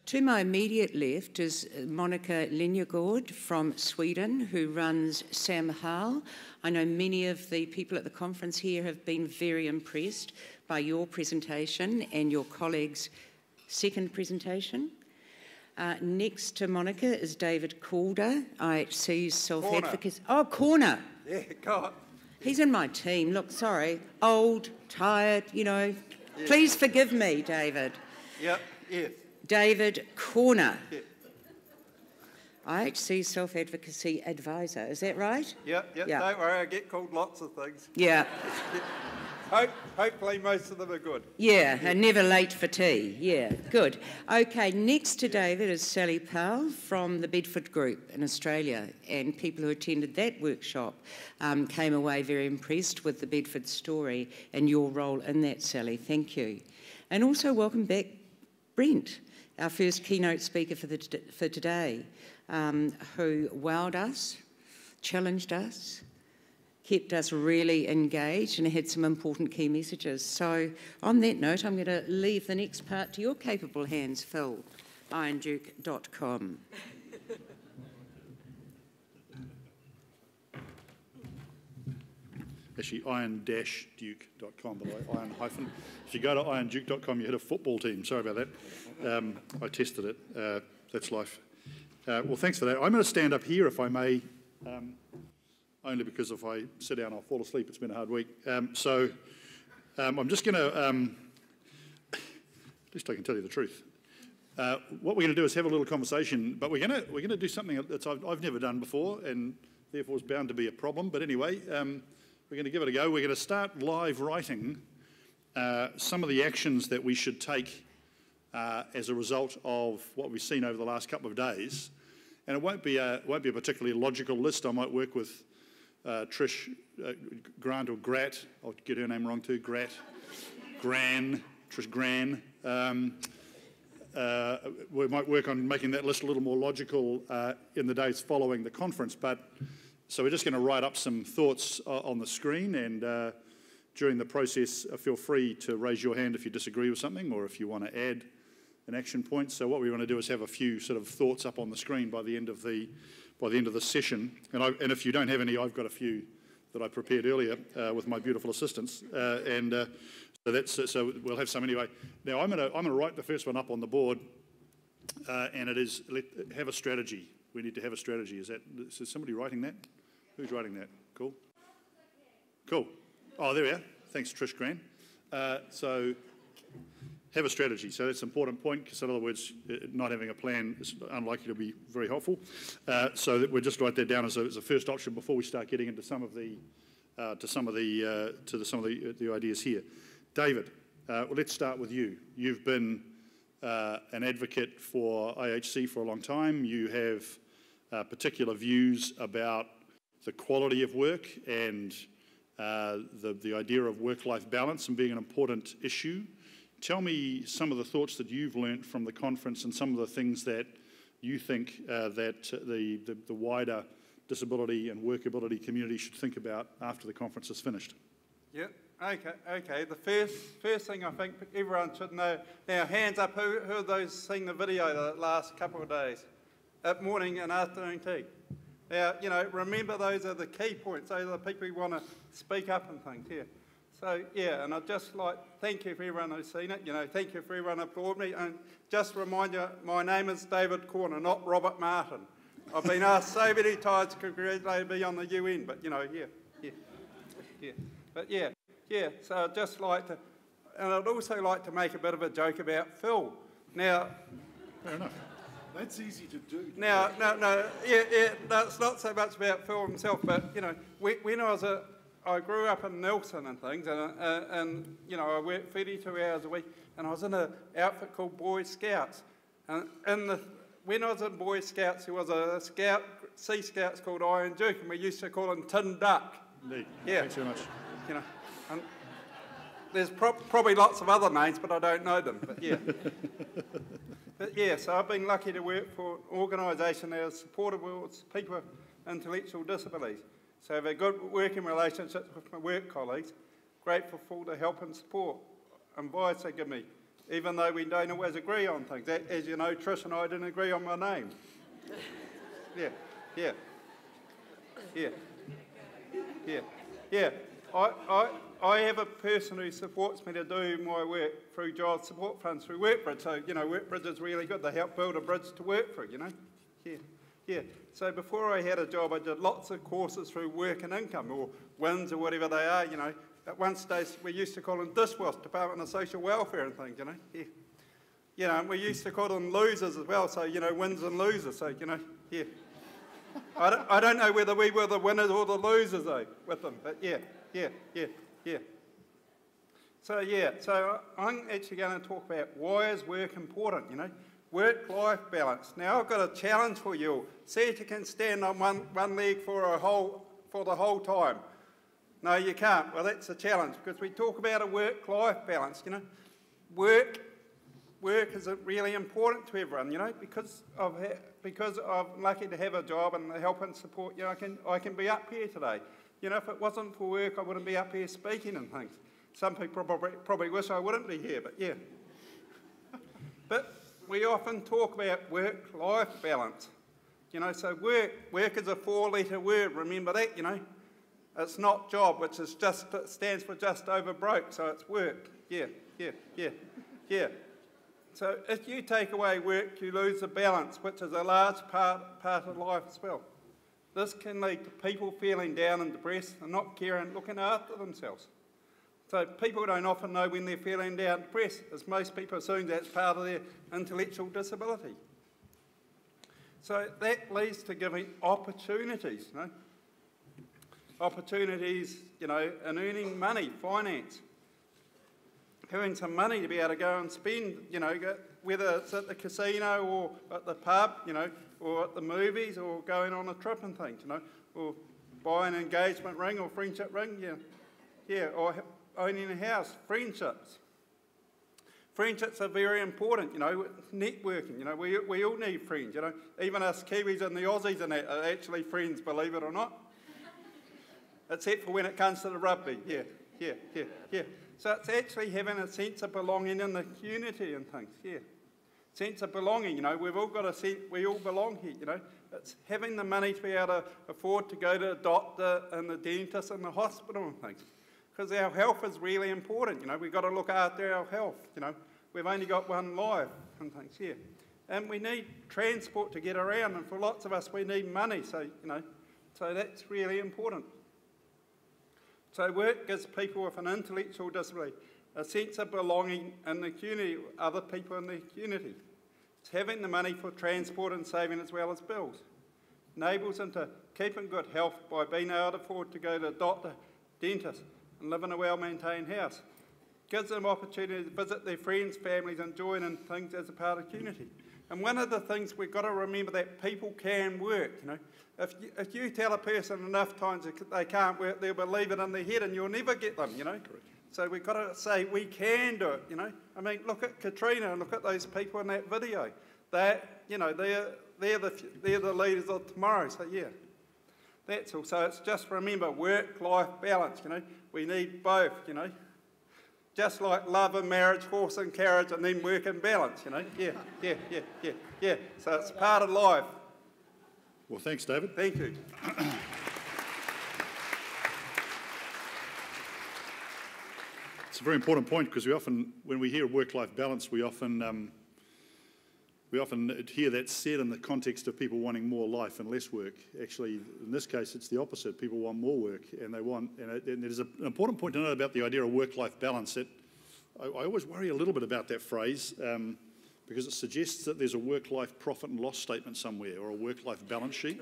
To my immediate left is Monica Lingegard from Sweden, who runs Samhall. I know many of the people at the conference here have been very impressed by your presentation and your colleagues' second presentation. Next to Monica is David Calder, IHC's self-advocacy... Oh, Corner. Yeah, God. He's in my team. Look, sorry. Old, tired, you know. Yeah. Please forgive me, David. Yep, yes. David Corner. Yeah. IHC Self-Advocacy Advisor. Is that right? Yep. Yeah. Don't worry, I get called lots of things. Yeah. Hopefully most of them are good. Yeah, and never late for tea. Yeah, good. Okay, next to David is Sally Powell from the Bedford group in Australia, and people who attended that workshop came away very impressed with the Bedford story and your role in that, Sally. Thank you. And also welcome back Brent, our first keynote speaker for today, who wowed us, challenged us, kept us really engaged and had some important key messages. So on that note, I'm going to leave the next part to your capable hands, Phil, ironduke.com. Actually, iron-duke.com, by the way, iron-hyphen. If you go to ironduke.com, you hit a football team. Sorry about that. I tested it. That's life. Well, thanks for that. I'm going to stand up here, if I may, only because if I sit down, I'll fall asleep. It's been a hard week. I'm just going to, at least I can tell you the truth. What we're going to do is have a little conversation, but we're going to do something that I've never done before, and therefore is bound to be a problem. But anyway, we're going to give it a go. We're going to start live writing some of the actions that we should take as a result of what we've seen over the last couple of days. And it won't be a particularly logical list. I might work with Trish Grant or Grat. I'll get her name wrong too. Trish Gran. We might work on making that list a little more logical in the days following the conference. So we're just going to write up some thoughts on the screen, and during the process, feel free to raise your hand if you disagree with something or if you want to add an action point. So what we want to do is have a few sort of thoughts up on the screen by the end of the session. And if you don't have any, I've got a few that I prepared earlier with my beautiful assistants. So we'll have some anyway. Now I'm going to write the first one up on the board, and it is have a strategy. We need to have a strategy. Is somebody writing that? Who's writing that? Cool. Oh, there we are. Thanks, Trish Gran. So have a strategy. So that's an important point, because in other words, not having a plan is unlikely to be very helpful. So that we'll just write that down as a first option before we start getting into some of the ideas here. David, well, let's start with you. You've been an advocate for IHC for a long time. You have particular views about the quality of work and the idea of work-life balance and being an important issue. Tell me some of the thoughts that you've learnt from the conference and some of the things that you think that the wider disability and workability community should think about after the conference is finished. Yep. Okay. The first thing I think everyone should know. Now, hands up. Who of those seen the video the last couple of days? At morning and afternoon tea. Now, remember those are the key points. Those are the people who want to speak up and things. Yeah. So, yeah, and I'd just like thank you for everyone who's seen it. Thank you for everyone who applauded me. And just remind you, my name is David Corner, not Robert Martin. I've been asked so many times to congratulate me on the UN, but, yeah. But, yeah, so I'd just like to, and I'd also like to make a bit of a joke about Phil. Now, fair enough. That's easy to do. No, it's not so much about Phil himself, but, when I grew up in Nelson and things, and I worked 32 hours a week, and I was in an outfit called Boy Scouts. And when I was in Boy Scouts, there was a Sea Scouts called Iron Duke, and we used to call him Tin Duck. Indeed. Yeah. Thanks very much. And there's probably lots of other names, but I don't know them. But yeah. But yeah, so I've been lucky to work for an organisation that is supportive of people with intellectual disabilities. So I have a good working relationship with my work colleagues, grateful for the help and support and advice they give me. even though we don't always agree on things. As you know, Trish and I didn't agree on my name. Yeah, yeah, yeah, yeah, yeah. I have a person who supports me to do my work through job support funds through WorkBridge. So, you know, WorkBridge is really good. They help build a bridge to work through, you know. Yeah, yeah. So before I had a job, I did lots of courses through work and income, or WINS or whatever they are, you know. At one stage, we used to call them dishwash, Department of Social Welfare and things, you know. Yeah. You know, and we used to call them losers as well, so, you know, wins and losers, so, you know, yeah. I don't know whether we were the winners or the losers, though, with them, but yeah, yeah, yeah, yeah. So, yeah, so I'm actually going to talk about why is work important, you know, work-life balance. Now, I've got a challenge for you all. See if you can stand on one leg for the whole time. No, you can't. Well, that's a challenge, because we talk about a work-life balance, you know. Work is really important to everyone, you know, because I'm lucky to have a job and the help and support, you know, I can be up here today. You know, if it wasn't for work, I wouldn't be up here speaking and things. Some people probably wish I wouldn't be here, but yeah. But we often talk about work-life balance. You know, so work is a 4-letter word, remember that, you know. It's not job, which is stands for just over broke, so it's work. Yeah, yeah, yeah, yeah. So if you take away work, you lose the balance, which is a large part of life as well. This can lead to people feeling down and depressed and not caring and looking after themselves. So people don't often know when they're feeling down and depressed, as most people assume that's part of their intellectual disability. So that leads to giving opportunities, you know. Opportunities, you know, in earning money, finance. Having some money to be able to go and spend, you know, whether it's at the casino or at the pub, you know, or at the movies or going on a trip and things, you know, or buy an engagement ring or friendship ring, yeah, yeah, or owning a house, friendships. Friendships are very important, you know, networking, you know, we all need friends, you know, even us Kiwis and the Aussies and that are actually friends, believe it or not. Except for when it comes to the rugby, yeah, yeah, yeah, yeah. So it's actually having a sense of belonging in the community and things, yeah. Sense of belonging, you know, we've all got a sense, we all belong here, you know. It's having the money to be able to afford to go to the doctor and the dentist and the hospital and things. Because our health is really important, you know, we've got to look after our health, you know. We've only got one life and things, yeah. And we need transport to get around, and for lots of us we need money, so, you know, so that's really important. So work gives people with an intellectual disability a sense of belonging in the community, other people in the community. It's having the money for transport and saving as well as bills. Enables them to keep in good health by being able to afford to go to the doctor, dentist, and live in a well-maintained house. Gives them opportunity to visit their friends, families, and join in things as a part of the community. And one of the things we've got to remember that people can work, you know. If you tell a person enough times that they can't work, they'll believe it in their head and you'll never get them, you know. Correct. So we've got to say we can do it, you know. I mean, look at Katrina and look at those people in that video. They're the leaders of tomorrow, so yeah. That's all. So it's just remember work-life balance, you know. We need both, you know. Just like love and marriage, horse and carriage, and then work and balance, you know. Yeah, yeah, yeah, yeah, yeah. So it's part of life. Well, thanks, David. Thank you. It's a very important point, because we often, when we hear work-life balance, we often hear that said in the context of people wanting more life and less work. Actually, in this case, it's the opposite. People want more work, and there's an important point to note about the idea of work-life balance. That I always worry a little bit about that phrase, because it suggests that there's a work-life profit and loss statement somewhere, or a work-life balance sheet,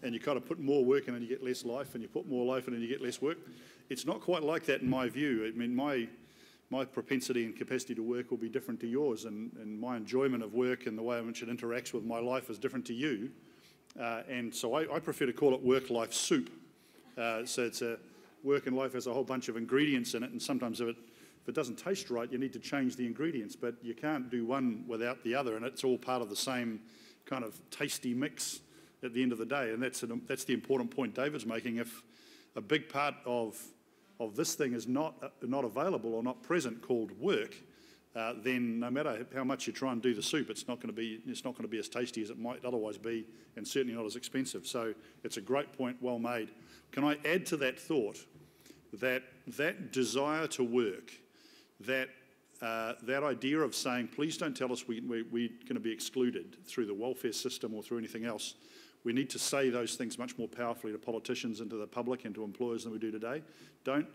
and you kind of put more work in and you get less life, and you put more life in and you get less work. It's not quite like that in my view. I mean, my propensity and capacity to work will be different to yours, and my enjoyment of work and the way in which it interacts with my life is different to you. And so I prefer to call it work-life soup. So it's work and life has a whole bunch of ingredients in it, and sometimes if it doesn't taste right, you need to change the ingredients, but you can't do one without the other, and it's all part of the same kind of tasty mix at the end of the day. And that's the important point David's making. If a big part of this thing is not available or not present, called work, then no matter how much you try and do the soup, it's not going to be as tasty as it might otherwise be, and certainly not as expensive. So it's a great point, well made. Can I add to that thought that that desire to work, that idea of saying, please don't tell us we're going to be excluded through the welfare system or through anything else. We need to say those things much more powerfully to politicians and to the public and to employers than we do today. Don't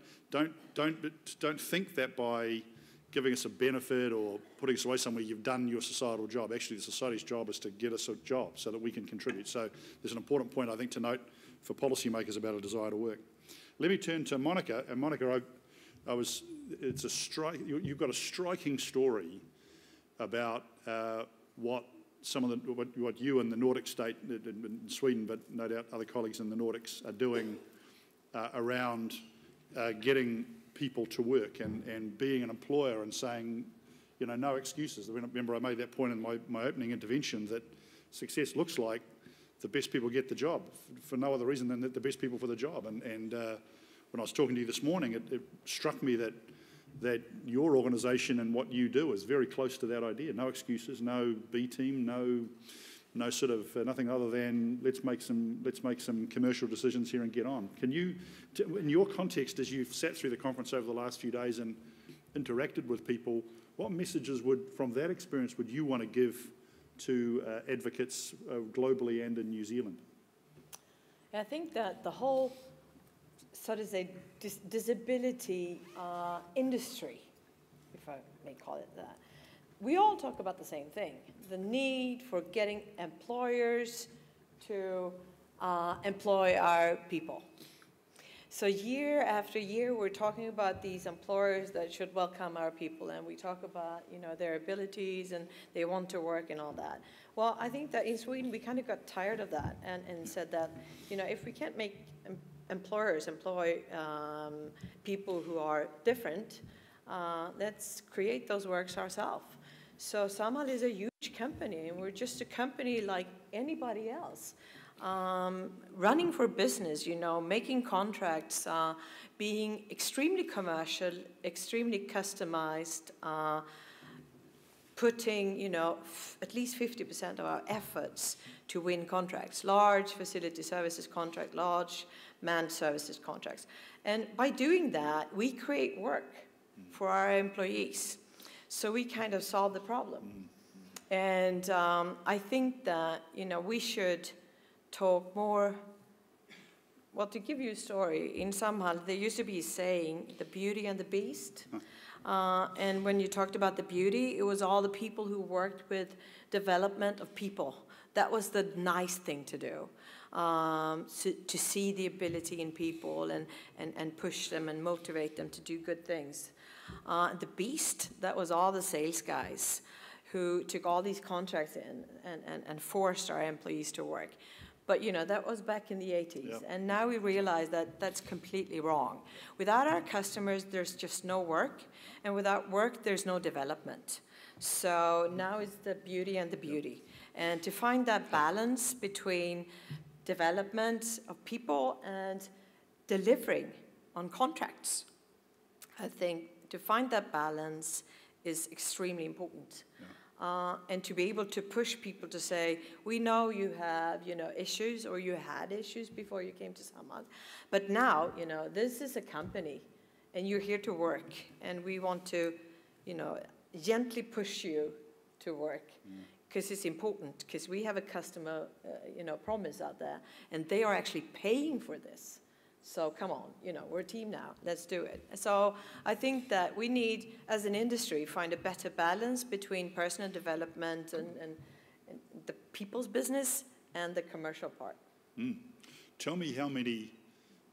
think that by giving us a benefit or putting us away somewhere, you've done your societal job. Actually, the society's job is to get us a job so that we can contribute. So there's an important point, I think, to note for policymakers about a desire to work. Let me turn to Monica. And Monica, you've got a striking story about what you and the Nordic state in Sweden, but no doubt other colleagues in the Nordics are doing around getting people to work and being an employer and saying, no excuses. Remember, I made that point in my opening intervention that success looks like the best people get the job for no other reason than that the best people for the job. And when I was talking to you this morning, it struck me that your organisation and what you do is very close to that idea. No excuses, no B team, no sort of nothing other than let's make some commercial decisions here and get on. Can you, in your context, as you've sat through the conference over the last few days and interacted with people, what messages from that experience would you want to give to advocates globally and in New Zealand? I think that the whole, so to say, disability industry, if I may call it that, we all talk about the same thing, the need for getting employers to employ our people. So year after year, we're talking about these employers that should welcome our people, and we talk about, their abilities and they want to work and all that. Well, I think that in Sweden, we kind of got tired of that and said that, if we can't make employers employ people who are different, let's create those works ourselves. So Samhall is a huge company, and we're just a company like anybody else. Running for business, making contracts, being extremely commercial, extremely customized, putting, at least 50% of our efforts to win contracts, large facility services contract, large manned services contracts. And by doing that, we create work for our employees. So we kind of solve the problem. And I think that, we should talk more. Well, to give you a story, in Samhall, there used to be a saying, the beauty and the beast. And when you talked about the beauty, it was all the people who worked with development of people. That was the nice thing to do, to see the ability in people and push them and motivate them to do good things. The beast, that was all the sales guys who took all these contracts in and forced our employees to work. But, that was back in the 80s. Yep. And now we realize that that's completely wrong. Without our customers, there's just no work. And without work, there's no development. So now it's the beauty and the beauty. And to find that balance between development of people and delivering on contracts, I think to find that balance is extremely important. Yeah. And to be able to push people to say, we know you have, issues, or you had issues before you came to Samhall, but now, this is a company, and you're here to work, and we want to, gently push you to work, because it's important, because we have a customer, promise out there, and they are actually paying for this. So come on, we're a team now, let's do it. So I think that we need, as an industry, find a better balance between personal development and the people's business and the commercial part. Tell me how many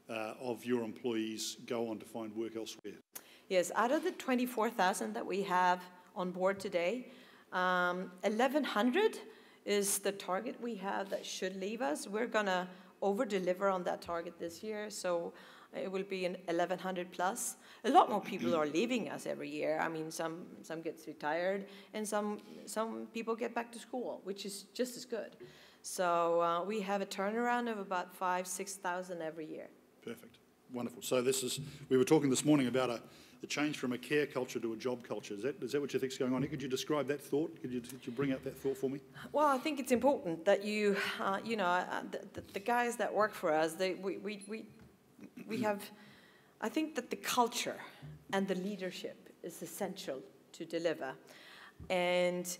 of your employees go on to find work elsewhere? Yes, out of the 24,000 that we have on board today, 1,100 is the target we have that should leave us. We're going to over-deliver on that target this year, so it will be an 1,100 plus. A lot more people are leaving us every year. I mean, some get retired, and some people get back to school, which is just as good. So we have a turnaround of about 5,000 to 6,000 every year. Perfect, wonderful. So we were talking this morning about the change from a care culture to a job culture. Is that what you think is going on here? Could you describe that thought? Could you bring out that thought for me? Well, I think it's important that you, the guys that work for us, we have, I think that the culture and the leadership is essential to deliver. And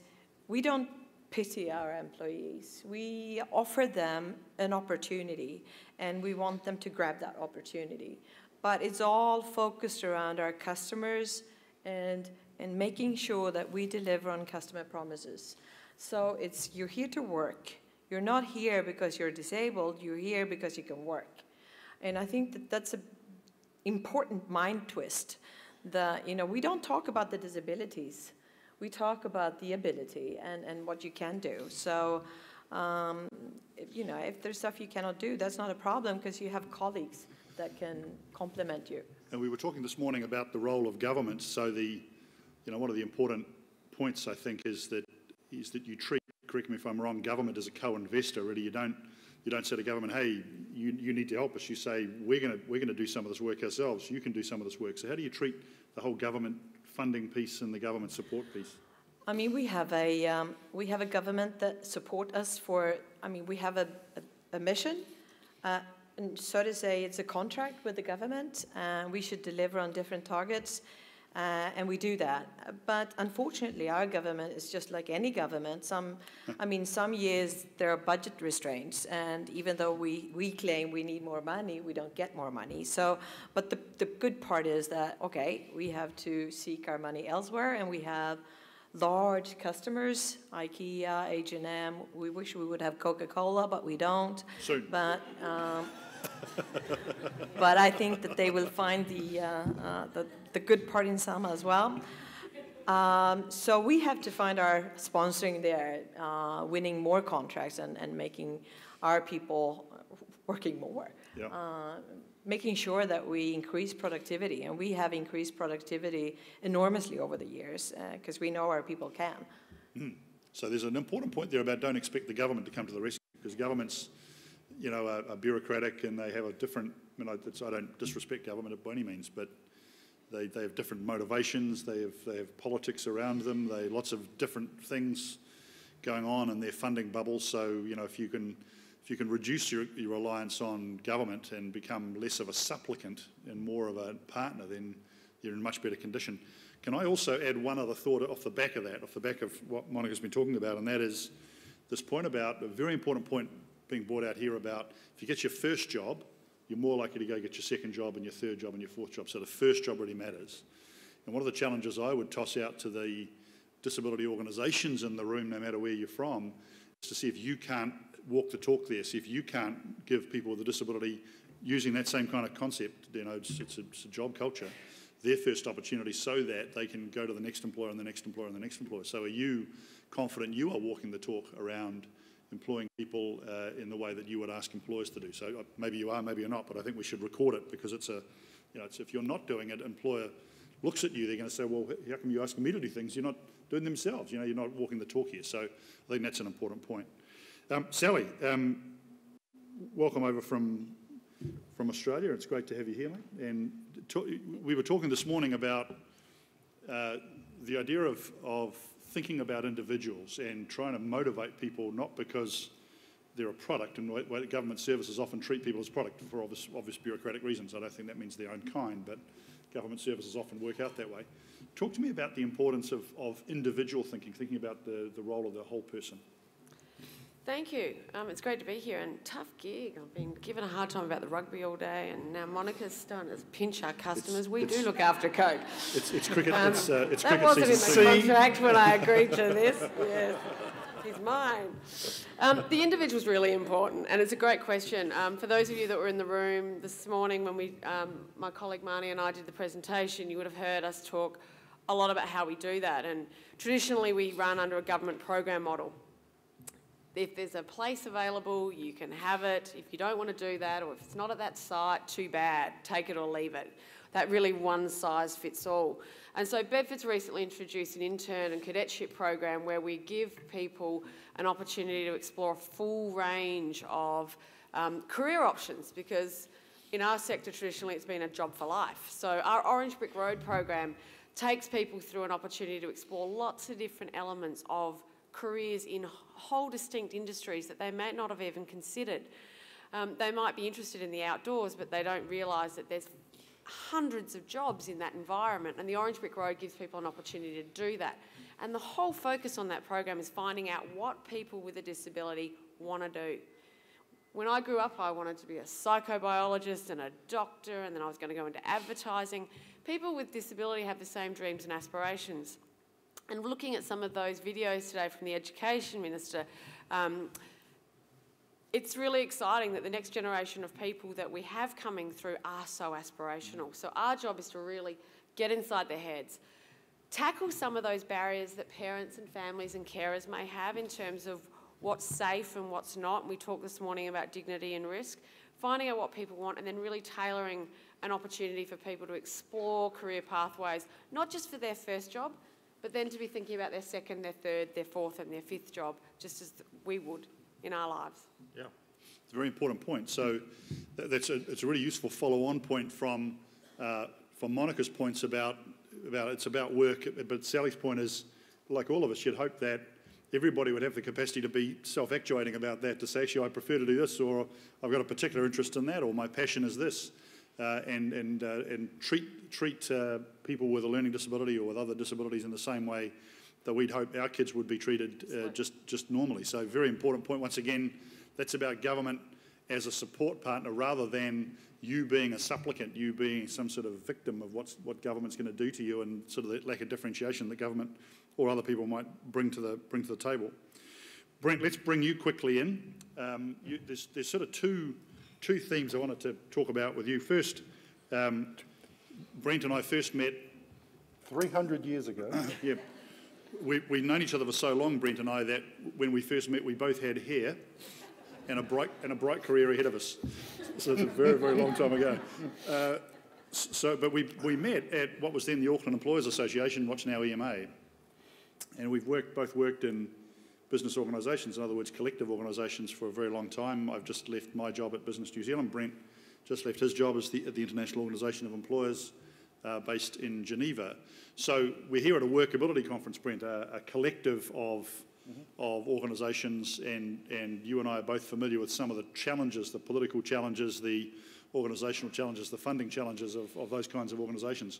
we don't pity our employees. We offer them an opportunity, and we want them to grab that opportunity. But it's all focused around our customers and making sure that we deliver on customer promises. So it's, you're here to work. You're not here because you're disabled. You're here because you can work. And I think that that's an important mind twist. We don't talk about the disabilities. We talk about the ability and what you can do. So, if there's stuff you cannot do, that's not a problem because you have colleagues that can complement you. And we were talking this morning about the role of government. So one of the important points I think is that you treat, correct me if I'm wrong, government as a co-investor. Really, you don't say to government, hey, you need to help us. You say we're going to do some of this work ourselves. You can do some of this work. So how do you treat the whole government funding piece and the government support piece? I mean, we have a government that support us for. I mean, we have a mission. And so to say, it's a contract with the government, and we should deliver on different targets, and we do that. But unfortunately, our government is just like any government. Some years there are budget restraints, and even though we claim we need more money, we don't get more money. So, but the good part is that, okay, we have to seek our money elsewhere, and we have large customers, IKEA, H&M. We wish we would have Coca-Cola, but we don't. Soon. But I think that they will find the good part in Samhall as well. So we have to find our sponsoring there, winning more contracts and making our people working more. Yep. Making sure that we increase productivity, and we have increased productivity enormously over the years because we know our people can. So there's an important point there about don't expect the government to come to the rescue, because governments are bureaucratic and they have a different, I don't disrespect government by any means, but they have different motivations, they have politics around them, they have lots of different things going on in their funding bubbles. So, if you can reduce your reliance on government and become less of a supplicant and more of a partner, then you're in much better condition. Can I also add one other thought off the back of what Monica's been talking about, and that is this point about, a very important point being brought out here about, if you get your first job, you're more likely to go get your second job and your third job and your fourth job. So the first job really matters. And one of the challenges I would toss out to the disability organisations in the room, no matter where you're from, is to see if you can't walk the talk there. See if you can't give people with a disability, using that same kind of concept, it's a job culture, their first opportunity, so that they can go to the next employer and the next employer and the next employer. So are you confident you are walking the talk around employing people in the way that you would ask employers to do? So maybe you are, maybe you're not, but I think we should record it, because it's if you're not doing it, employer looks at you, they're going to say, well, how come you asking me to do things you're not doing themselves? You're not walking the talk here. So I think that's an important point. Sally, welcome over from Australia. It's great to have you here, mate. And we were talking this morning about the idea of thinking about individuals and trying to motivate people, not because they're a product, and the way government services often treat people as product for obvious bureaucratic reasons. I don't think that means their own kind, but government services often work out that way. Talk to me about the importance of individual thinking about the role of the whole person. Thank you. It's great to be here, and tough gig. I've been given a hard time about the rugby all day, and now Monica's starting to pinch our customers. We do look after Coke. It's cricket. It's cricket that wasn't season. in the contract when I agreed to this. Yes, he's mine. The individual's really important, and it's a great question. For those of you that were in the room this morning when my colleague Marnie and I did the presentation, you would have heard us talk a lot about how we do that. And traditionally, we run under a government program model. If there's a place available, you can have it. If you don't want to do that, or if it's not at that site, too bad. Take it or leave it. That really one size fits all. And so Bedford's recently introduced an intern and cadetship program where we give people an opportunity to explore a full range of career options, because in our sector, traditionally, it's been a job for life. So our Orange Brick Road program takes people through an opportunity to explore lots of different elements of careers in whole distinct industries that they may not have even considered. They might be interested in the outdoors, but they don't realise that there's hundreds of jobs in that environment, and the Orange Brick Road gives people an opportunity to do that. And the whole focus on that program is finding out what people with a disability want to do. When I grew up, I wanted to be a psychobiologist and a doctor, and then I was going to go into advertising. People with disability have the same dreams and aspirations. And looking at some of those videos today from the Education Minister, it's really exciting that the next generation of people that we have coming through are so aspirational. So our job is to really get inside their heads, tackle some of those barriers that parents and families and carers may have in terms of what's safe and what's not. We talked this morning about dignity and risk, finding out what people want and then really tailoring an opportunity for people to explore career pathways, not just for their first job, but then to be thinking about their second, their third, their fourth and their fifth job, just as we would in our lives. Yeah, it's a very important point. So it's a really useful follow-on point from Monica's points about it's about work, but Sally's point is, like all of us, you'd hope that everybody would have the capacity to be self-actuating about that, to say, actually, I prefer to do this, or I've got a particular interest in that, or my passion is this, and treat people with a learning disability or with other disabilities in the same way that we'd hope our kids would be treated just normally. So very important point. Once again, that's about government as a support partner rather than you being a supplicant, you being some sort of victim of what government's going to do to you, and sort of the lack of differentiation that government or other people might bring to the table. Brent, let's bring you quickly in. There's sort of two themes I wanted to talk about with you. First, Brent and I first met 300 years ago. Yeah, we've known each other for so long, Brent and I, that when we first met, we both had hair and a bright career ahead of us. So it's a very, very long time ago. But we met at what was then the Auckland Employers Association, what's now EMA, and we've both worked in business organisations, in other words, collective organisations, for a very long time. I've just left my job at Business New Zealand. Brent just left his job at the International Organisation of Employers, based in Geneva. So we're here at a workability conference, Brent, a collective of organisations, and you and I are both familiar with some of the challenges, the political challenges, the organisational challenges, the funding challenges of those kinds of organisations.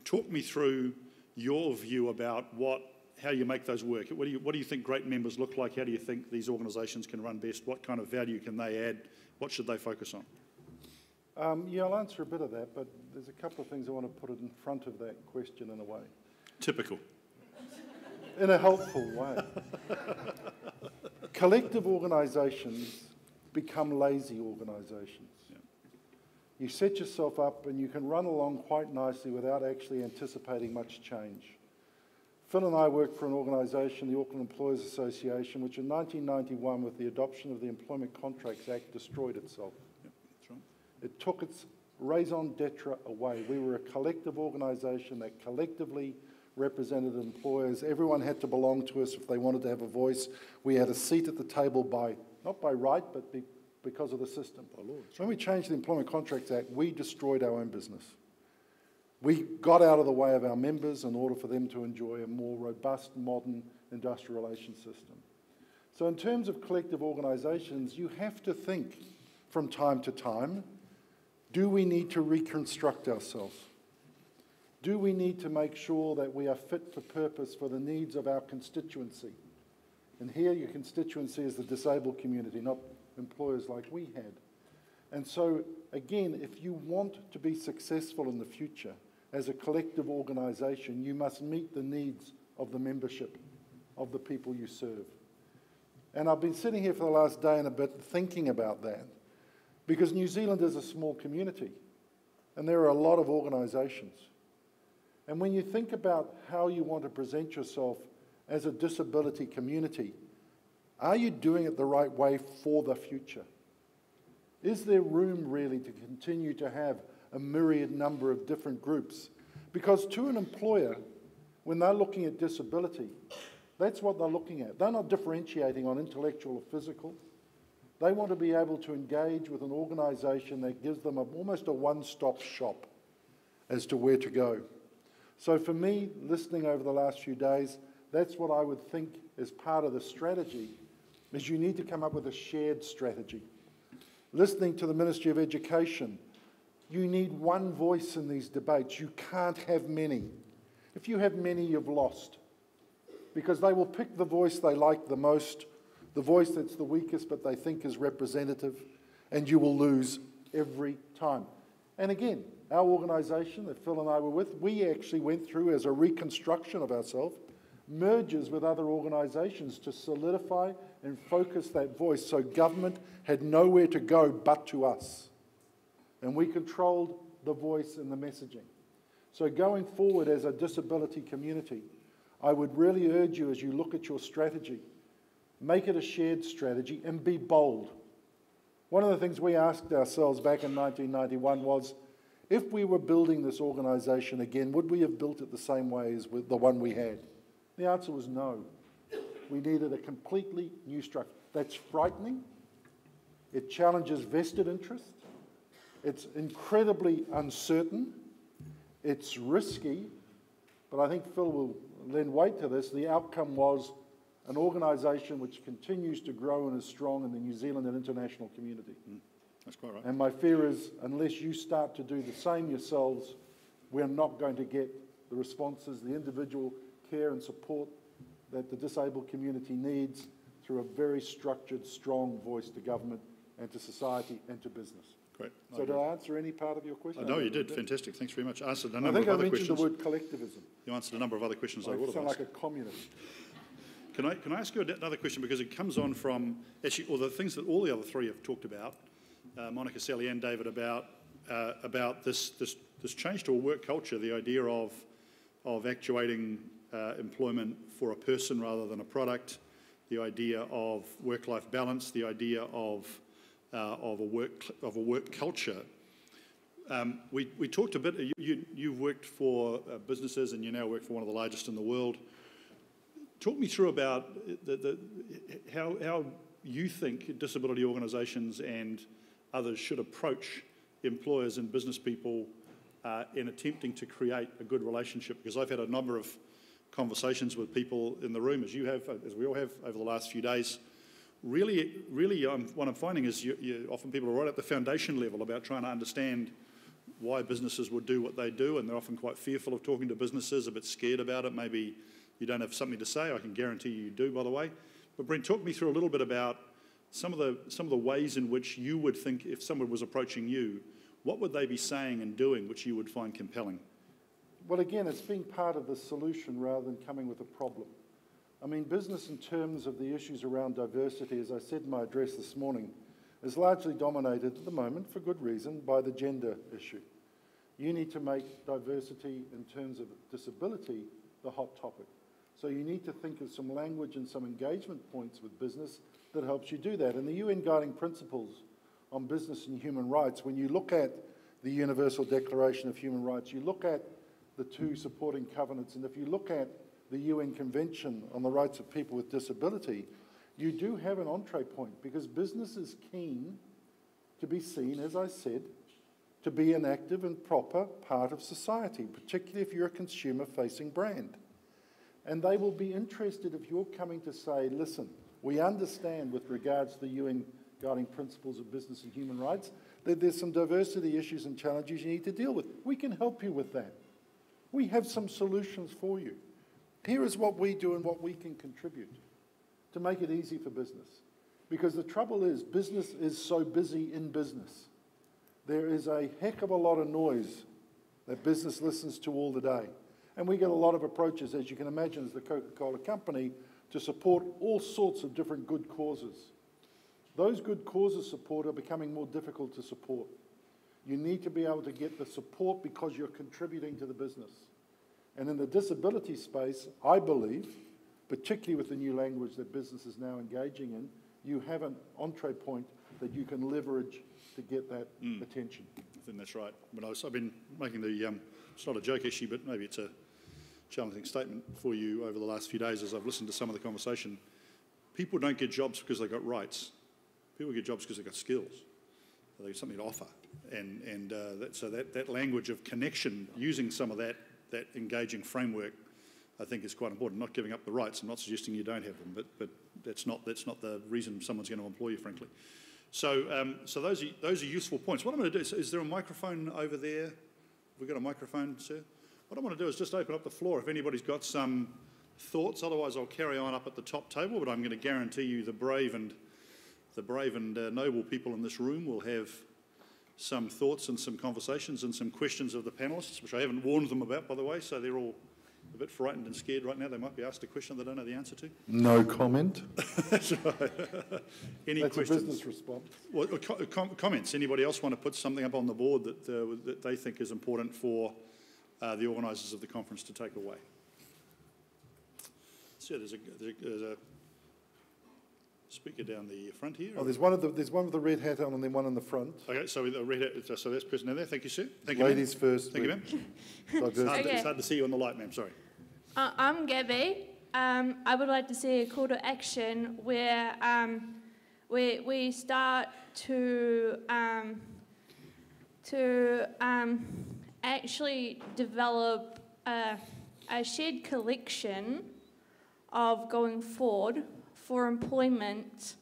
Talk me through your view about how you make those work. What do you think great members look like? How do you think these organisations can run best? What kind of value can they add? What should they focus on? Yeah, I'll answer a bit of that, but there's a couple of things I want to put in front of that question in a way. Typical. In a helpful way. Collective organisations become lazy organisations. Yeah. You set yourself up and you can run along quite nicely without actually anticipating much change. Phil and I worked for an organisation, the Auckland Employers Association, which in 1991, with the adoption of the Employment Contracts Act, destroyed itself. Yep, that's right. It took its raison d'etre away. We were a collective organisation that collectively represented employers. Everyone had to belong to us if they wanted to have a voice. We had a seat at the table not by right, but because of the system. By law. So when we changed the Employment Contracts Act, we destroyed our own business. We got out of the way of our members in order for them to enjoy a more robust, modern industrial relations system. So in terms of collective organisations, you have to think from time to time, do we need to reconstruct ourselves? Do we need to make sure that we are fit for purpose for the needs of our constituency? And here your constituency is the disabled community, not employers like we had. And so, again, if you want to be successful in the future as a collective organisation, you must meet the needs of the membership, of the people you serve. And I've been sitting here for the last day and a bit thinking about that, because New Zealand is a small community, and there are a lot of organisations. And when you think about how you want to present yourself as a disability community, are you doing it the right way for the future? Is there room really to continue to have a myriad number of different groups? Because to an employer, when they're looking at disability, that's what they're looking at. They're not differentiating on intellectual or physical. They want to be able to engage with an organisation that gives them almost a one-stop shop as to where to go. So for me, listening over the last few days, that's what I would think is part of the strategy, is you need to come up with a shared strategy. Listening to the Ministry of Education, you need one voice in these debates. You can't have many. If you have many, you've lost. Because they will pick the voice they like the most, the voice that's the weakest but they think is representative, and you will lose every time. And again, our organisation that Phil and I were with, we actually went through as a reconstruction of ourselves, mergers with other organisations to solidify and focus that voice so government had nowhere to go but to us. And we controlled the voice and the messaging. So going forward as a disability community, I would really urge you as you look at your strategy, make it a shared strategy and be bold. One of the things we asked ourselves back in 1991 was, if we were building this organisation again, would we have built it the same way as the one we had? The answer was no. We needed a completely new structure. That's frightening. It challenges vested interests. It's incredibly uncertain. It's risky. But I think Phil will lend weight to this. The outcome was an organisation which continues to grow and is strong in the New Zealand and international community. That's quite right. And my fear is, unless you start to do the same yourselves, we're not going to get the responses, the individual care and support that the disabled community needs through a very structured, strong voice to government and to society and to business. Great. So did I answer any part of your question? No, you did. Fantastic. Thanks very much. Answered a number I think of I other mentioned questions. the word collectivism. You answered a number of other questions I I would have sound asked. like a communist. Can I ask you another question, because it comes on from actually all the things that all the other three have talked about, Monica, Sally and David, about this change to a work culture, the idea of actuating employment for a person rather than a product, the idea of work-life balance, the idea of a work culture. We talked a bit. You've worked for businesses, and you now work for one of the largest in the world. Talk me through about how you think disability organisations and others should approach employers and business people in attempting to create a good relationship. Because I've had a number of conversations with people in the room, as you have, as we all have over the last few days. Really, what I'm finding is often people are right at the foundation level about trying to understand why businesses would do what they do, and they're often quite fearful of talking to businesses, a bit scared about it. Maybe you don't have something to say. I can guarantee you do, by the way. But Brent, talk me through a little bit about some of the ways in which you would think, if someone was approaching you, what would they be saying and doing which you would find compelling? Well, again, it's being part of the solution rather than coming with a problem. I mean, business in terms of the issues around diversity, as I said in my address this morning, is largely dominated at the moment, for good reason, by the gender issue. You need to make diversity in terms of disability the hot topic. So you need to think of some language and some engagement points with business that helps you do that. And the UN Guiding Principles on Business and Human Rights, when you look at the Universal Declaration of Human Rights, you look at the two supporting covenants, and if you look at the UN Convention on the Rights of People with Disability, you do have an entree point, because business is keen to be seen, as I said, to be an active and proper part of society, particularly if you're a consumer-facing brand. And they will be interested if you're coming to say, listen, we understand with regards to the UN Guiding Principles of Business and Human Rights that there's some diversity issues and challenges you need to deal with. We can help you with that. We have some solutions for you. Here is what we do and what we can contribute to make it easy for business. Because the trouble is, business is so busy in business. There is a heck of a lot of noise that business listens to all the day. And we get a lot of approaches, as you can imagine, as the Coca-Cola company, to support all sorts of different good causes. Those good causes support are becoming more difficult to support. You need to be able to get the support because you're contributing to the business. And in the disability space, I believe, particularly with the new language that business is now engaging in, you have an entree point that you can leverage to get that attention. I think that's right. But I've been making the, it's not a joke actually, but maybe it's a challenging statement for you over the last few days as I've listened to some of the conversation. People don't get jobs because they've got rights. People get jobs because they've got skills. They've got something to offer. So that language of connection, using some of that engaging framework, I think is quite important. Not giving up the rights. I'm not suggesting you don't have them, but that's not the reason someone's going to employ you, frankly. So those are useful points. What I'm going to do is there a microphone over there? Have we got a microphone, sir? What I want to do is just open up the floor if anybody's got some thoughts. Otherwise, I'll carry on up at the top table. But I'm going to guarantee you the brave and noble people in this room will have some thoughts and some conversations and some questions of the panellists, which I haven't warned them about, by the way. So they're all a bit frightened and scared right now. They might be asked a question they don't know the answer to. No comment. That's right. Any That's questions? A business response. Well, comments? Anybody else want to put something up on the board that they think is important for the organisers of the conference to take away? So there's a speaker down the front here. Oh, there's one with the red hat on, and then one in the front. Okay, so the red hat. So that's person down there. Thank you, sir. Thank you, Ladies first. Thank you, ma'am. It's hard to see you on the light, ma'am. Sorry. I'm Gabby. I would like to see a call to action where we start to actually develop a shared collection of going forward for employment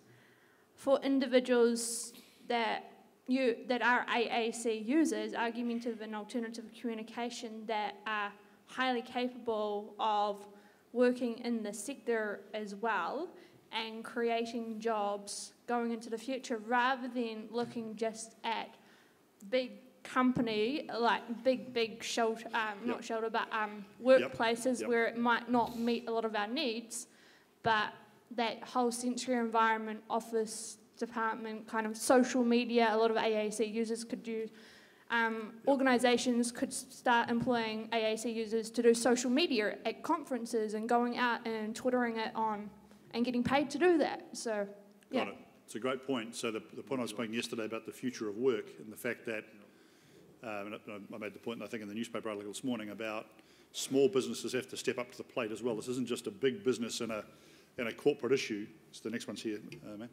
for individuals that are AAC users, argumentative and alternative communication, that are highly capable of working in the sector as well and creating jobs going into the future, rather than looking just at big company, like big shelter, not shelter, but workplaces where it might not meet a lot of our needs, but that whole sensory environment, office, department, kind of social media, a lot of AAC users could do. Organisations could start employing AAC users to do social media at conferences and going out and twittering it on and getting paid to do that. So, yeah. Got it. It's a great point. So the point I was making yesterday about the future of work and the fact that, and I made the point, I think, in the newspaper article this morning about small businesses have to step up to the plate as well. This isn't just a big business and a corporate issue. So the next one's here, ma'am.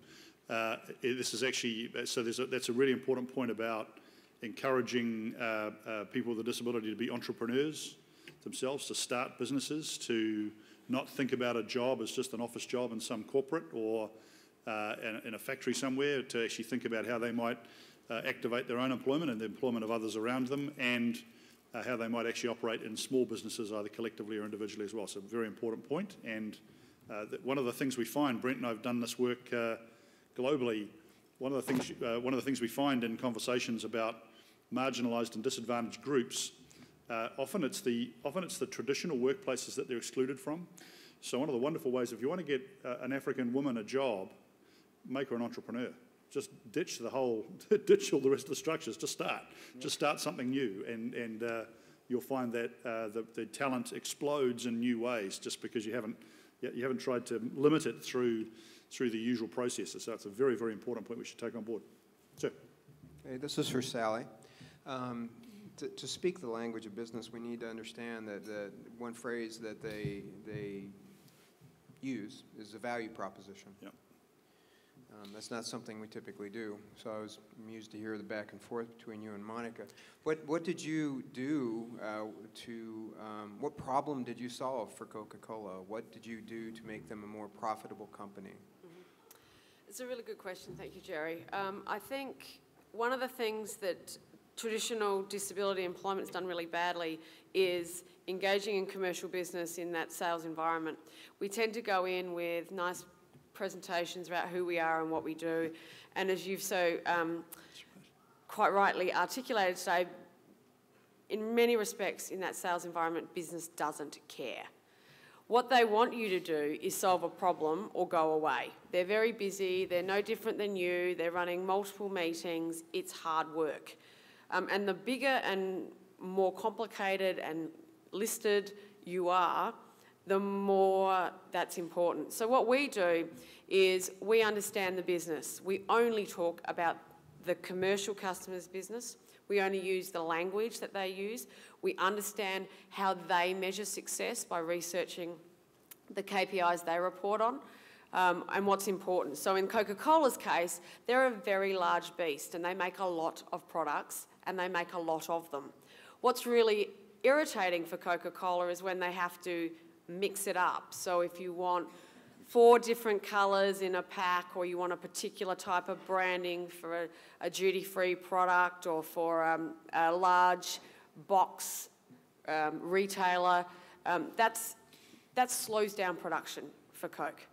This is actually, so that's a really important point about encouraging people with a disability to be entrepreneurs themselves, to start businesses, to not think about a job as just an office job in some corporate or in a factory somewhere, to actually think about how they might activate their own employment and the employment of others around them, and how they might actually operate in small businesses, either collectively or individually as well. So a very important point. And one of the things we find, Brent and I have done this work globally, one of the things we find in conversations about marginalised and disadvantaged groups, often it's the traditional workplaces that they're excluded from. So one of the wonderful ways, if you want to get an African woman a job, make her an entrepreneur. Just ditch all the rest of the structures. Just start something new, and you'll find that the talent explodes in new ways, just because you haven't tried to limit it through the usual processes. So it's a very, very important point we should take on board. Sir. Hey, this is for Sally. To speak the language of business, we need to understand that the one phrase that they use is the value proposition. Yeah. That's not something we typically do. So I was amused to hear the back and forth between you and Monica. What did you do what problem did you solve for Coca-Cola? What did you do to make them a more profitable company? Mm-hmm. It's a really good question. Thank you, Jerry. I think one of the things that traditional disability employment has done really badly is engaging in commercial business in that sales environment. We tend to go in with nice presentations about who we are and what we do, and as you've so quite rightly articulated today, in many respects in that sales environment, business doesn't care. What they want you to do is solve a problem or go away. They're very busy, they're no different than you, they're running multiple meetings, it's hard work. And the bigger and more complicated and listed you are, the more that's important. So what we do is we understand the business. We only talk about the commercial customer's business. We only use the language that they use. We understand how they measure success by researching the KPIs they report on. and what's important. So in Coca-Cola's case, they're a very large beast and they make a lot of products and they make a lot of them. What's really irritating for Coca-Cola is when they have to mix it up. So if you want 4 different colours in a pack, or you want a particular type of branding for a duty-free product, or for a large box retailer, that slows down production for Coke.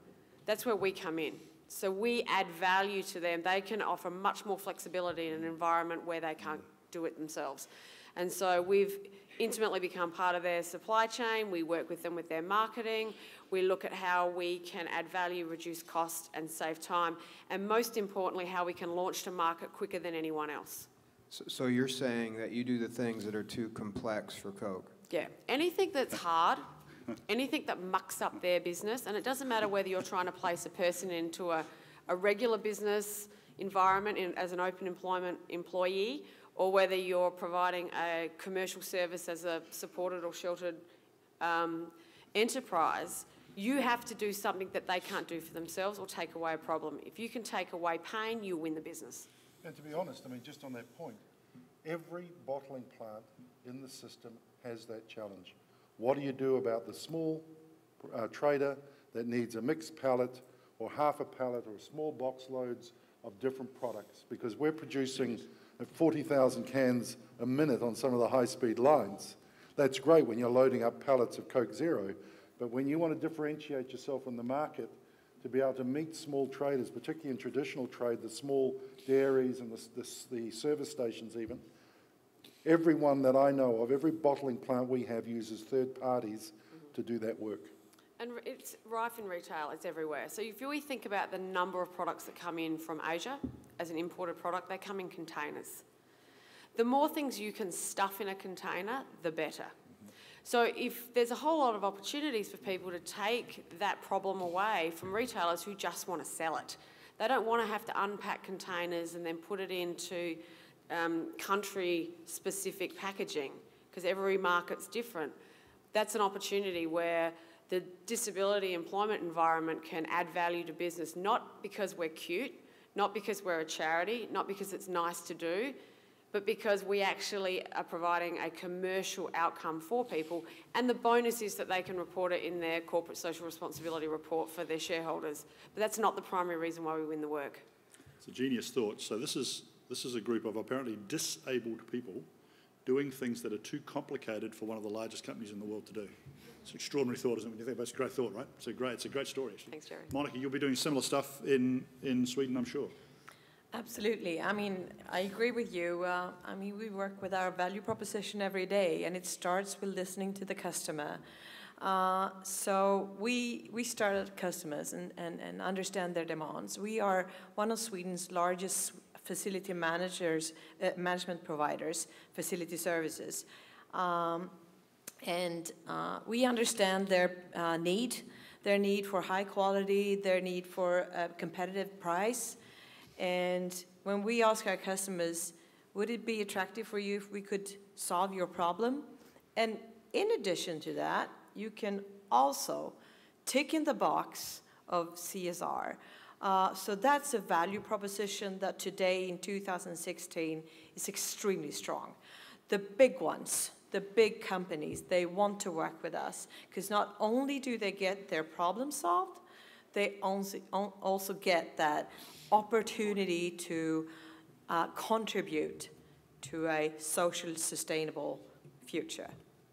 That's where we come in. So we add value to them. They can offer much more flexibility in an environment where they can't do it themselves. And so we've intimately become part of their supply chain. We work with them with their marketing. We look at how we can add value, reduce cost, and save time. And most importantly, how we can launch to market quicker than anyone else. So you're saying that you do the things that are too complex for Coke? Yeah. Anything that's hard, anything that mucks up their business, and it doesn't matter whether you're trying to place a person into a regular business environment as an open employment employee, or whether you're providing a commercial service as a supported or sheltered enterprise, you have to do something that they can't do for themselves or take away a problem. If you can take away pain, you win the business. And to be honest, I mean, just on that point, every bottling plant in the system has that challenge. What do you do about the small trader that needs a mixed pallet or half a pallet or small box loads of different products? Because we're producing 40,000 cans a minute on some of the high-speed lines. That's great when you're loading up pallets of Coke Zero, but when you want to differentiate yourself in the market to be able to meet small traders, particularly in traditional trade, the small dairies and the service stations even, everyone that I know of, every bottling plant we have uses third parties to do that work. And it's rife in retail, it's everywhere. So if we think about the number of products that come in from Asia as an imported product, they come in containers. The more things you can stuff in a container, the better. So if there's a whole lot of opportunities for people to take that problem away from retailers who just want to sell it. They don't want to have to unpack containers and then put it into country-specific packaging, because every market's different. That's an opportunity where the disability employment environment can add value to business, not because we're cute, not because we're a charity, not because it's nice to do, but because we actually are providing a commercial outcome for people. And the bonus is that they can report it in their corporate social responsibility report for their shareholders. But that's not the primary reason why we win the work. It's a genius thought. So this is a group of apparently disabled people doing things that are too complicated for one of the largest companies in the world to do. It's an extraordinary thought, isn't it, when you think about it? It's a great thought, right? It's a great story, actually. Thanks, Jerry. Monica, you'll be doing similar stuff in Sweden, I'm sure. Absolutely. I mean, I agree with you. I mean, we work with our value proposition every day, and it starts with listening to the customer. So we start at customers and understand their demands. We are one of Sweden's largest facility management providers, facility services. And we understand their need for high quality, their need for a competitive price. And when we ask our customers, would it be attractive for you if we could solve your problem? And in addition to that, you can also tick in the box of CSR. So that's a value proposition that today in 2016 is extremely strong. The big ones, the big companies, they want to work with us because not only do they get their problem solved, they also get that opportunity to contribute to a social sustainable future.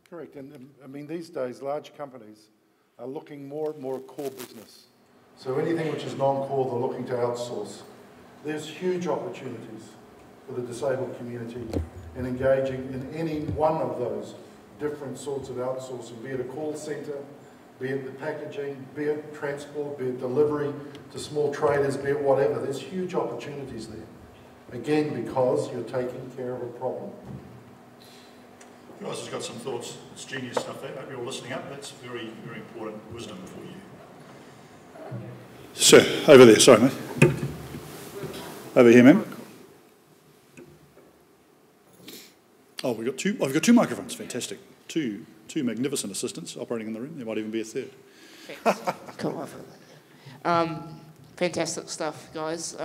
Correct, and I mean these days large companies are looking more and more at core business. So anything which is non-core, they're looking to outsource. There's huge opportunities for the disabled community in engaging in any one of those different sorts of outsourcing, be it a call centre, be it the packaging, be it transport, be it delivery to small traders, be it whatever. There's huge opportunities there. Again, because you're taking care of a problem. Who else has got some thoughts? It's genius stuff there. I hope you're all listening up. That's very, very important wisdom for you. Sir, over there. Sorry, mate. Over here, ma'am. Oh, I've got two microphones. Fantastic. Two magnificent assistants operating in the room. There might even be a third. Come on. Fantastic stuff, guys.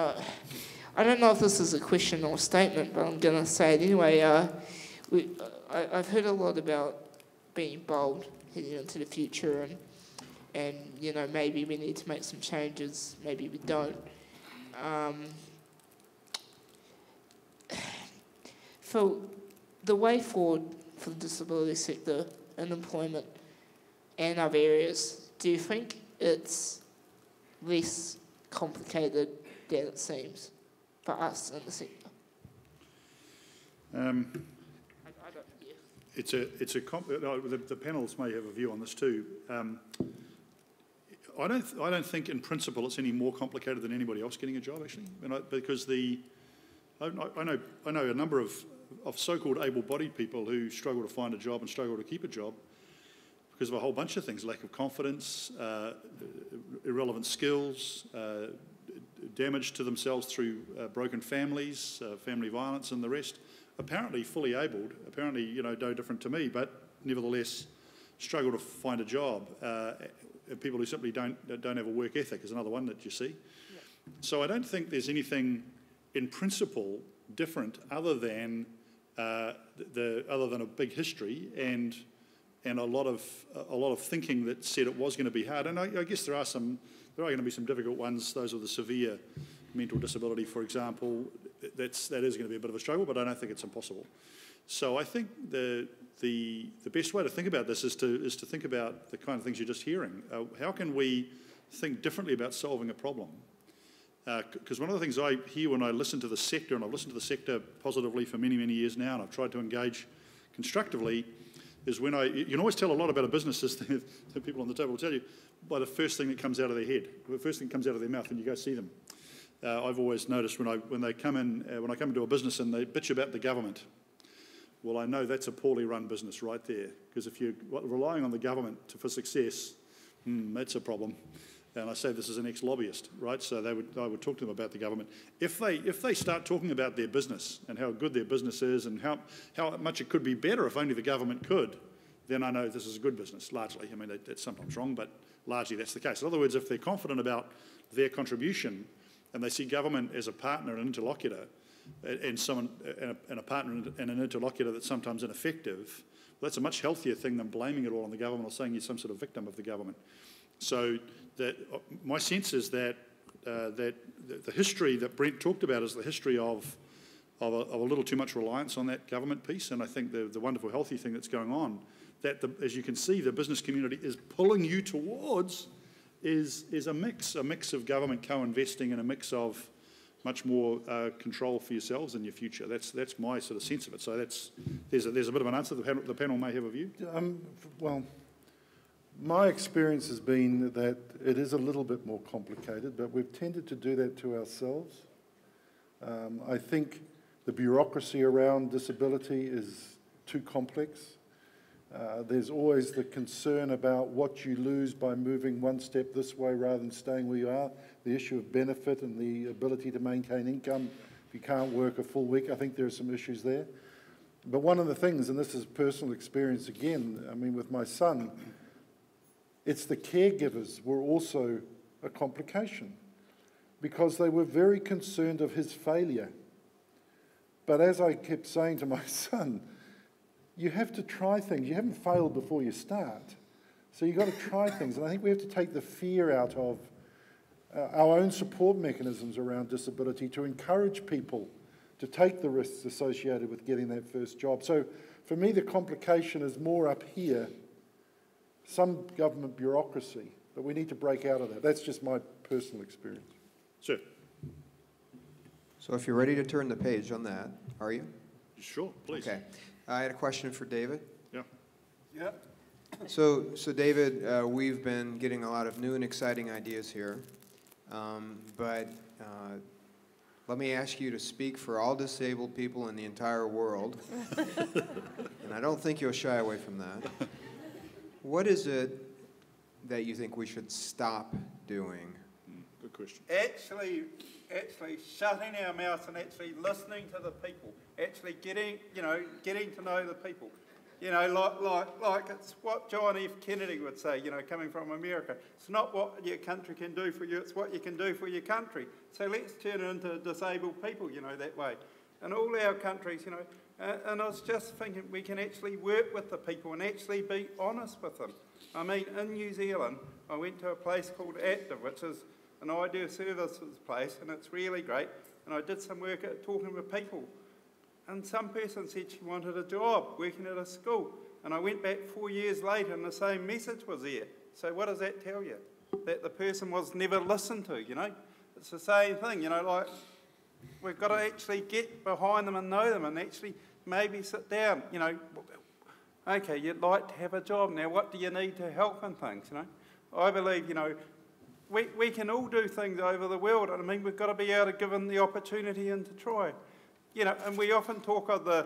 I don't know if this is a question or a statement, but I'm going to say it anyway. I've heard a lot about being bold heading into the future, and you know, maybe we need to make some changes, maybe we don't. For the way forward for the disability sector and employment and other areas, do you think it's less complicated than it seems for us in the sector? The panelists may have a view on this too. I don't think in principle it's any more complicated than anybody else getting a job actually, because I know a number of so-called able-bodied people who struggle to find a job and struggle to keep a job because of a whole bunch of things: lack of confidence, irrelevant skills, damage to themselves through broken families, family violence, and the rest. Apparently fully abled, apparently, you know, no different to me, but nevertheless struggle to find a job. People who simply don't have a work ethic is another one that you see. Yeah. So I don't think there's anything in principle different other than a big history and a lot of thinking that said it was going to be hard. And I guess there are going to be some difficult ones. Those with the severe mental disability, for example, that is going to be a bit of a struggle, but I don't think it's impossible. So I think the best way to think about this is to think about the kind of things you're just hearing. How can we think differently about solving a problem? Because one of the things I hear when I listen to the sector, and I've listened to the sector positively for many, many years now, and I've tried to engage constructively, is when you can always tell a lot about a business, as the people on the table will tell you, by the first thing that comes out of their head, the first thing that comes out of their mouth when you go see them. I've always noticed when I come into a business and they bitch about the government, well, I know that's a poorly run business right there, because if you're relying on the government for success, that's a problem. And I say this as an ex-lobbyist, right? So I would talk to them about the government. If they start talking about their business and how good their business is and how much it could be better if only the government could, then I know this is a good business, largely. I mean, it's sometimes wrong, but largely that's the case. In other words, if they're confident about their contribution and they see government as a partner and an interlocutor, and a partner and an interlocutor that's sometimes ineffective, well, that's a much healthier thing than blaming it all on the government or saying you're some sort of victim of the government. So my sense is that the history that Brent talked about is the history of a little too much reliance on that government piece, and I think the wonderful healthy thing that's going on, that as you can see, the business community is pulling you towards is a mix of government co-investing and a mix of much more control for yourselves and your future. That's my sort of sense of it. So there's a bit of an answer. The panel may have a view. Well, my experience has been that it is a little bit more complicated, but we've tended to do that to ourselves. I think the bureaucracy around disability is too complex. There's always the concern about what you lose by moving one step this way rather than staying where you are. The issue of benefit and the ability to maintain income if you can't work a full week. I think there are some issues there. But one of the things, and this is personal experience again, I mean with my son, it's the caregivers were also a complication because they were very concerned of his failure. But as I kept saying to my son, you have to try things. You haven't failed before you start. So you've got to try things. And I think we have to take the fear out of our own support mechanisms around disability to encourage people to take the risks associated with getting that first job. So for me, the complication is more up here, some government bureaucracy, but we need to break out of that. That's just my personal experience. Sure. So if you're ready to turn the page on that, are you? Sure, please. Okay. I had a question for David. Yeah. Yeah. So David, we've been getting a lot of new and exciting ideas here, but let me ask you to speak for all disabled people in the entire world, and I don't think you'll shy away from that. What is it that you think we should stop doing? Good question. Actually shutting our mouths and actually listening to the people, actually getting to know the people. You know, like it's what John F. Kennedy would say, you know, coming from America. It's not what your country can do for you, it's what you can do for your country. So let's turn it into disabled people, you know, that way. And all our countries, you know, and I was just thinking we can actually work with the people and actually be honest with them. I mean, in New Zealand, I went to a place called Active, which is an idea services place, and it's really great. And I did some work at talking with people. And some person said she wanted a job working at a school. And I went back 4 years later and the same message was there. So what does that tell you? That the person was never listened to, you know? It's the same thing, you know, like we've got to actually get behind them and know them and actually maybe sit down, you know. Okay, you'd like to have a job. Now what do you need to help and things, you know? I believe, you know, we can all do things over the world. I mean, we've got to be able to give them the opportunity and to try. You know, and we often talk of the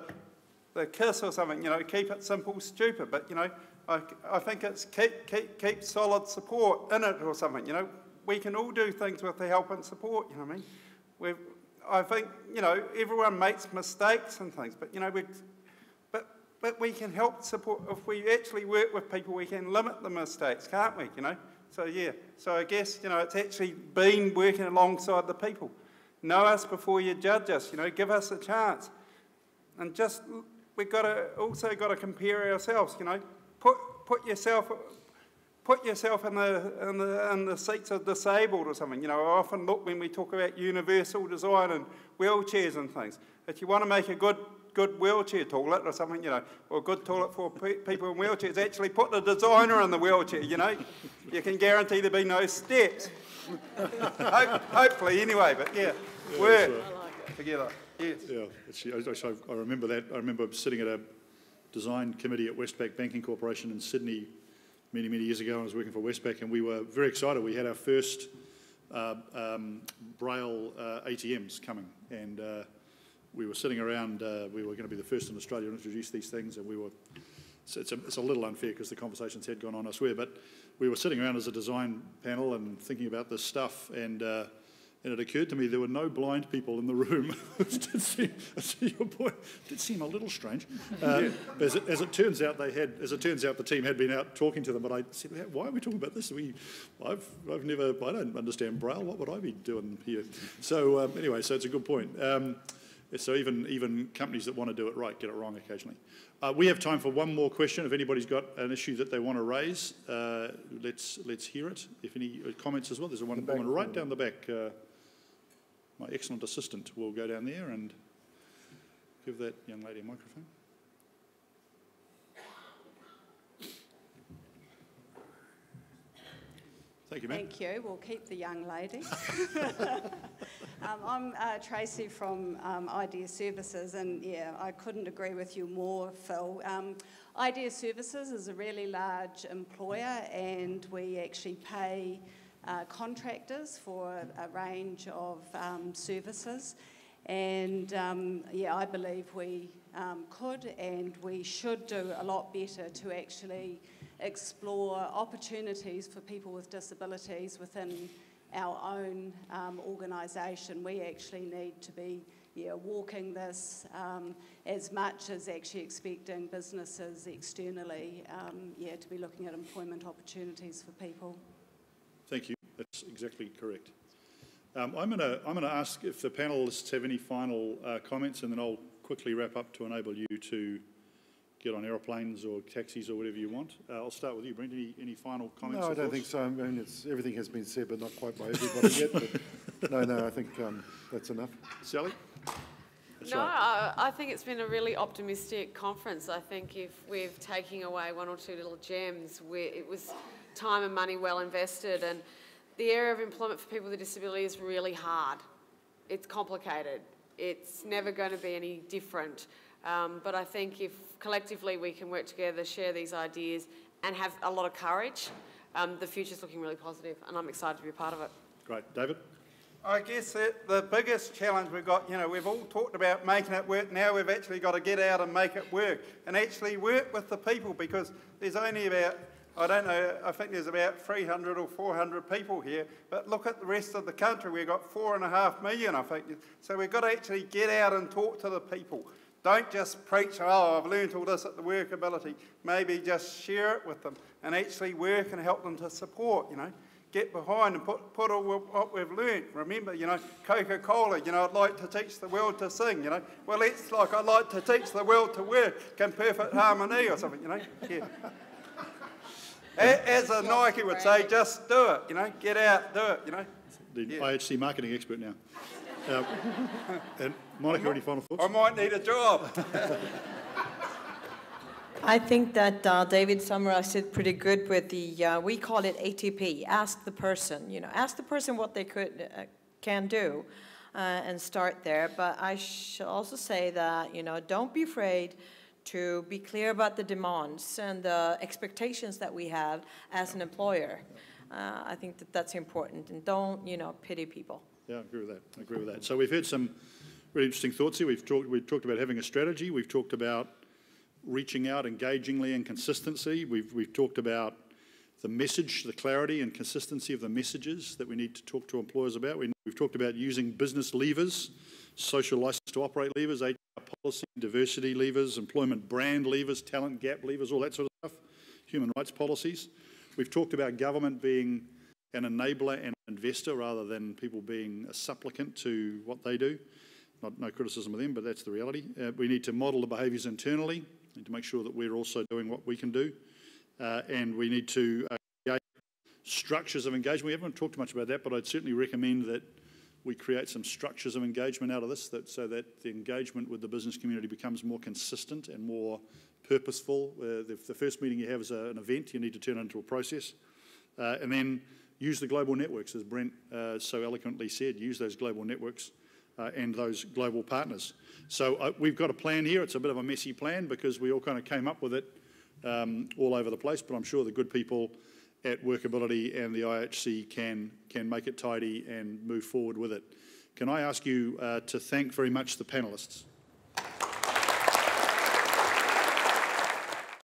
KISS or something, you know, keep it simple, stupid. But, you know, I think it's keep solid support in it or something, you know. We can all do things with the help and support, you know what I mean? I think, you know, everyone makes mistakes and things, but, you know, but we can help support. If we actually work with people, we can limit the mistakes, can't we, you know? So, yeah. So I guess, you know, it's actually been working alongside the people. Know us before you judge us, you know, give us a chance. And just, we've also got to compare ourselves, you know. Put yourself in the seats of disabled or something. You know, I often look when we talk about universal design and wheelchairs and things. If you want to make a good wheelchair toilet or something, you know, or a good toilet for people in wheelchairs, actually put the designer in the wheelchair, you know. You can guarantee there'll be no steps. Hopefully, anyway, but yeah, work together. Yes. Yeah, actually, I remember that. I remember sitting at a design committee at Westpac Banking Corporation in Sydney many years ago. I was working for Westpac, and we were very excited. We had our first Braille ATMs coming, and we were sitting around. We were going to be the first in Australia to introduce these things, and we were. It's a little unfair because the conversations had gone on, I swear, but we were sitting around as a design panel and thinking about this stuff, and it occurred to me there were no blind people in the room. It did seem a little strange. As it turns out, the team had been out talking to them. But I said, "Why are we talking about this? I don't understand Braille. What would I be doing here?" So anyway, so it's a good point. So even companies that want to do it right get it wrong occasionally. We have time for one more question. If anybody's got an issue that they want to raise, let's hear it. If any comments as well, there's one woman right down the back. My excellent assistant will go down there and give that young lady a microphone. Thank you, ma'am. Thank you. We'll keep the young lady. I'm Tracy from Idea Services, and yeah, I couldn't agree with you more, Phil. Idea Services is a really large employer, and we actually pay contractors for a range of services. And yeah, I believe we could and we should do a lot better to actually explore opportunities for people with disabilities within our own organisation. We actually need to be walking this as much as actually expecting businesses externally to be looking at employment opportunities for people. Thank you. That's exactly correct. I'm going to ask if the panellists have any final comments, and then I'll quickly wrap up to enable you to get on aeroplanes or taxis or whatever you want. I'll start with you, Brent. Any final comments? No, I don't think so. I mean, everything has been said, but not quite by everybody yet. But no, I think that's enough. Sally? I think it's been a really optimistic conference. I think if we're taking away one or two little gems, it was time and money well invested, and the area of employment for people with a disability is really hard. It's complicated. It's never going to be any different. But I think if collectively we can work together, share these ideas, and have a lot of courage, the future's looking really positive, and I'm excited to be a part of it. Great. David? I guess that the biggest challenge we've got, we've all talked about making it work. Now we've actually got to get out and make it work, and actually work with the people, because there's only about, I think there's about 300 or 400 people here, but look at the rest of the country. We've got 4.5 million, I think. So we've got to actually get out and talk to the people. Don't just preach, oh, I've learned all this at the Workability. Maybe just share it with them and actually work and help them to support, you know. Get behind and put all what we've learned. Remember, you know, Coca-Cola, you know, I'd like to teach the world to sing, you know. Well, it's like I'd like to teach the world to work in perfect harmony or something, you know. Yeah. As a Nike would say, just do it, you know. Get out, do it, you know. The IHC marketing expert now. And Monica, any final thoughts? I might need a job. I think that David summarized it pretty good with the, we call it ATP, ask the person, you know, ask the person what they can do and start there. But I should also say that, you know, don't be afraid to be clear about the demands and the expectations that we have as an employer. I think that that's important, and don't, you know, pity people. Yeah, I agree with that. I agree with that. So we've heard some really interesting thoughts here. We've talked about having a strategy. We've talked about reaching out engagingly and consistency. We've talked about the message, the clarity and consistency of the messages that we need to talk to employers about. We've talked about using business levers, social license to operate levers, HR policy, diversity levers, employment brand levers, talent gap levers, all that sort of stuff, human rights policies. We've talked about government being an enabler and an investor rather than people being a supplicant to what they do. No criticism of them, but that's the reality. We need to model the behaviours internally and to make sure that we're also doing what we can do. And we need to create structures of engagement. We haven't talked much about that, but I'd certainly recommend that we create some structures of engagement out of this so that the engagement with the business community becomes more consistent and more purposeful. The first meeting you have is an event. You need to turn it into a process. And then use the global networks, as Brent so eloquently said, use those global networks and those global partners. So we've got a plan here. It's a bit of a messy plan because we all kind of came up with it all over the place, but I'm sure the good people at Workability and the IHC can make it tidy and move forward with it. Can I ask you to thank very much the panellists?